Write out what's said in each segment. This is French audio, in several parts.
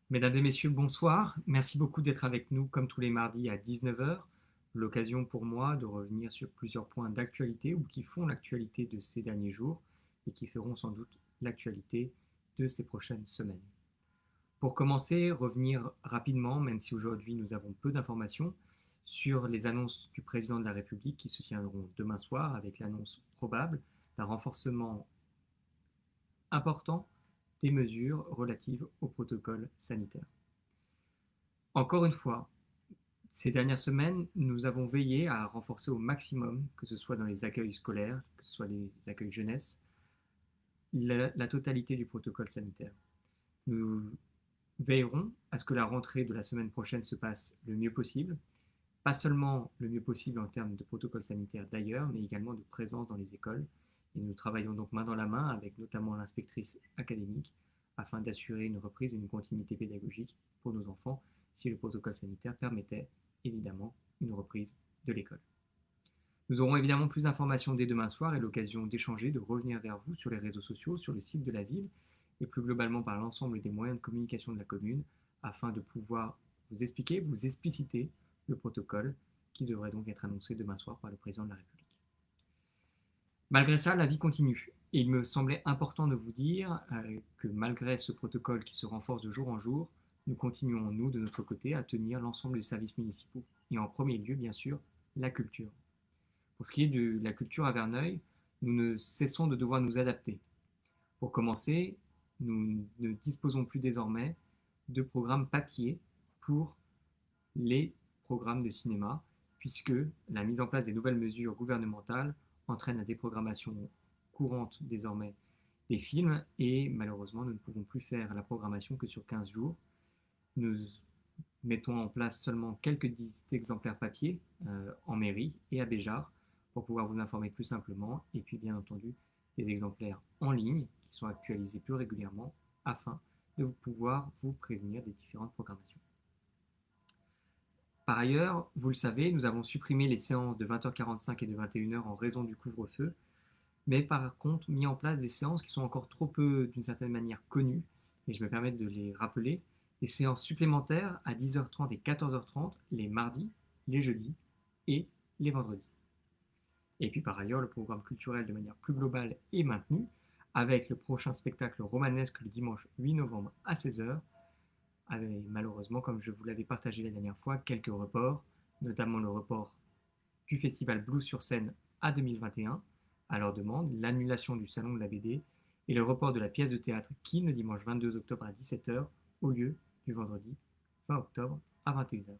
Mesdames et messieurs, bonsoir. Merci beaucoup d'être avec nous comme tous les mardis à 19 heures. L'occasion pour moi de revenir sur plusieurs points d'actualité ou qui font l'actualité de ces derniers jours et qui feront sans doute l'actualité de ces prochaines semaines. Pour commencer, revenir rapidement, même si aujourd'hui nous avons peu d'informations, sur les annonces du président de la République qui se tiendront demain soir avec l'annonce probable d'un renforcement important des mesures relatives au protocole sanitaire. Encore une fois, ces dernières semaines, nous avons veillé à renforcer au maximum, que ce soit dans les accueils scolaires, que ce soit les accueils jeunesse, la totalité du protocole sanitaire. Nous veillerons à ce que la rentrée de la semaine prochaine se passe le mieux possible, pas seulement le mieux possible en termes de protocole sanitaire d'ailleurs, mais également de présence dans les écoles. Et nous travaillons donc main dans la main avec notamment l'inspectrice académique afin d'assurer une reprise et une continuité pédagogique pour nos enfants si le protocole sanitaire permettait évidemment une reprise de l'école. Nous aurons évidemment plus d'informations dès demain soir et l'occasion d'échanger, de revenir vers vous sur les réseaux sociaux, sur le site de la ville et plus globalement par l'ensemble des moyens de communication de la commune afin de pouvoir vous expliquer, vous expliciter le protocole qui devrait donc être annoncé demain soir par le président de la République. Malgré ça, la vie continue. Et il me semblait important de vous dire que malgré ce protocole qui se renforce de jour en jour, nous continuons, nous, de notre côté, à tenir l'ensemble des services municipaux. Et en premier lieu, bien sûr, la culture. Pour ce qui est de la culture à Verneuil, nous ne cessons de devoir nous adapter. Pour commencer, nous ne disposons plus désormais de programmes papier pour les programmes de cinéma, puisque la mise en place des nouvelles mesures gouvernementales entraîne la déprogrammation courante désormais des films et malheureusement nous ne pouvons plus faire la programmation que sur 15 jours. Nous mettons en place seulement quelques exemplaires papier en mairie et à Béjar pour pouvoir vous informer plus simplement et puis bien entendu des exemplaires en ligne qui sont actualisés plus régulièrement afin de pouvoir vous prévenir des différentes programmations. Par ailleurs, vous le savez, nous avons supprimé les séances de 20h45 et de 21h en raison du couvre-feu, mais par contre mis en place des séances qui sont encore trop peu, d'une certaine manière, connues, et je me permets de les rappeler, des séances supplémentaires à 10h30 et 14h30 les mardis, les jeudis et les vendredis. Et puis par ailleurs, le programme culturel de manière plus globale est maintenu, avec le prochain spectacle romanesque le dimanche 8 novembre à 16h, avec malheureusement, comme je vous l'avais partagé la dernière fois, quelques reports, notamment le report du festival Blues sur scène à 2021, à leur demande, l'annulation du salon de la BD et le report de la pièce de théâtre Kim le dimanche 22 octobre à 17h au lieu du vendredi 20 octobre à 21h.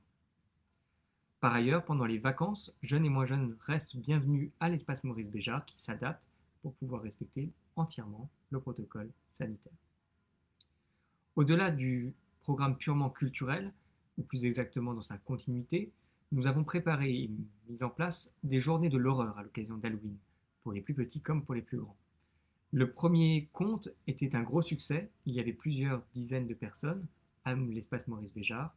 Par ailleurs, pendant les vacances, jeunes et moins jeunes restent bienvenus à l'espace Maurice Béjart qui s'adapte pour pouvoir respecter entièrement le protocole sanitaire. Au-delà du programme purement culturel, ou plus exactement dans sa continuité, nous avons préparé et mis en place des journées de l'horreur à l'occasion d'Halloween, pour les plus petits comme pour les plus grands. Le premier conte était un gros succès, il y avait plusieurs dizaines de personnes à l'espace Maurice Béjart,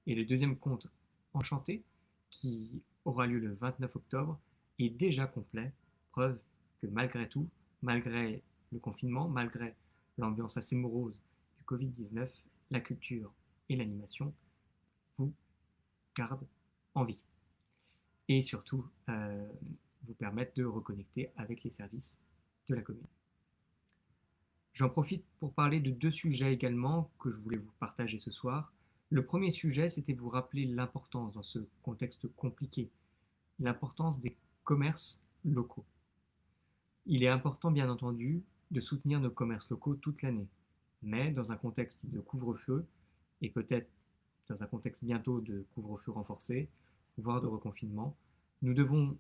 et le deuxième conte, Enchanté, qui aura lieu le 29 octobre, est déjà complet, preuve que malgré tout, malgré le confinement, malgré l'ambiance assez morose du Covid-19, la culture et l'animation vous gardent en vie et surtout vous permettent de reconnecter avec les services de la commune. J'en profite pour parler de deux sujets également que je voulais vous partager ce soir. Le premier sujet, c'était vous rappeler l'importance dans ce contexte compliqué, l'importance des commerces locaux. Il est important, bien entendu, de soutenir nos commerces locaux toute l'année, mais dans un contexte de couvre-feu, et peut-être dans un contexte bientôt de couvre-feu renforcé, voire de reconfinement, nous devons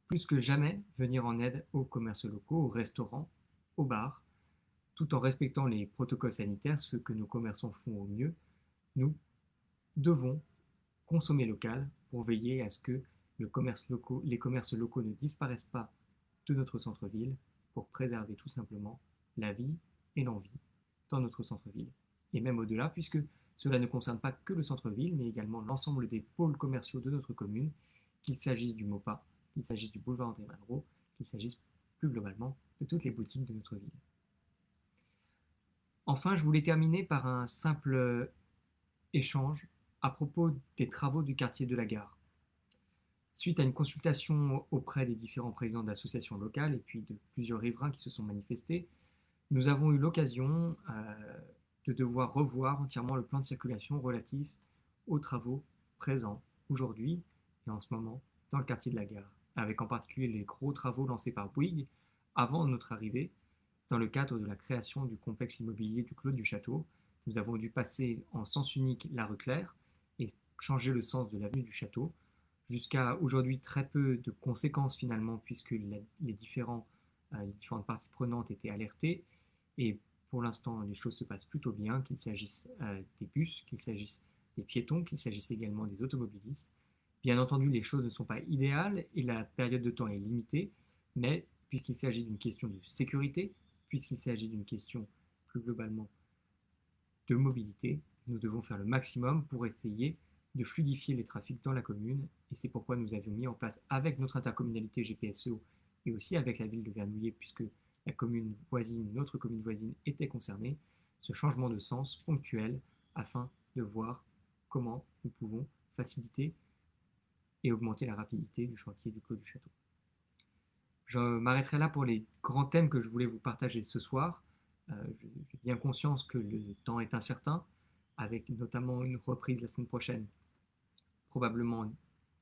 plus que jamais venir en aide aux commerces locaux, aux restaurants, aux bars, tout en respectant les protocoles sanitaires, ce que nos commerçants font au mieux. Nous devons consommer local pour veiller à ce que les commerces locaux ne disparaissent pas de notre centre-ville pour préserver tout simplement la vie et l'envie dans notre centre-ville. Et même au-delà, puisque cela ne concerne pas que le centre-ville, mais également l'ensemble des pôles commerciaux de notre commune, qu'il s'agisse du MOPA, qu'il s'agisse du boulevard André Malraux, qu'il s'agisse plus globalement de toutes les boutiques de notre ville. Enfin, je voulais terminer par un simple échange à propos des travaux du quartier de la Gare. Suite à une consultation auprès des différents présidents d'associations locales et puis de plusieurs riverains qui se sont manifestés, nous avons eu l'occasion de devoir revoir entièrement le plan de circulation relatif aux travaux présents aujourd'hui et en ce moment dans le quartier de la Gare, avec en particulier les gros travaux lancés par Bouygues avant notre arrivée dans le cadre de la création du complexe immobilier du Clos du Château. Nous avons dû passer en sens unique la rue Claire et changer le sens de l'avenue du Château. Jusqu'à aujourd'hui, très peu de conséquences finalement, puisque les différentes parties prenantes étaient alertées. Et pour l'instant, les choses se passent plutôt bien, qu'il s'agisse des bus, qu'il s'agisse des piétons, qu'il s'agisse également des automobilistes. Bien entendu, les choses ne sont pas idéales et la période de temps est limitée, mais puisqu'il s'agit d'une question de sécurité, puisqu'il s'agit d'une question plus globalement de mobilité, nous devons faire le maximum pour essayer de fluidifier les trafics dans la commune. Et c'est pourquoi nous avions mis en place avec notre intercommunalité GPSO et aussi avec la ville de Vernouillet, puisque la commune voisine, notre commune voisine était concernée, ce changement de sens ponctuel afin de voir comment nous pouvons faciliter et augmenter la rapidité du chantier du Clos du Château. Je m'arrêterai là pour les grands thèmes que je voulais vous partager ce soir. J'ai bien conscience que le temps est incertain, avec notamment une reprise la semaine prochaine, probablement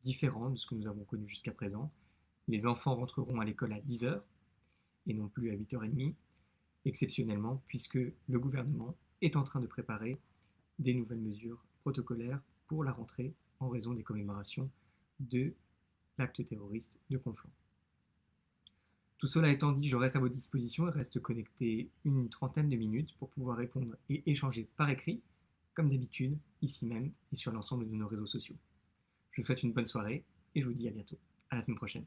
différente de ce que nous avons connu jusqu'à présent. Les enfants rentreront à l'école à 10h et non plus à 8h30, exceptionnellement, puisque le gouvernement est en train de préparer des nouvelles mesures protocolaires pour la rentrée en raison des commémorations de l'acte terroriste de Conflans. Tout cela étant dit, je reste à votre disposition et reste connecté une trentaine de minutes pour pouvoir répondre et échanger par écrit, comme d'habitude, ici même et sur l'ensemble de nos réseaux sociaux. Je vous souhaite une bonne soirée et je vous dis à bientôt. À la semaine prochaine.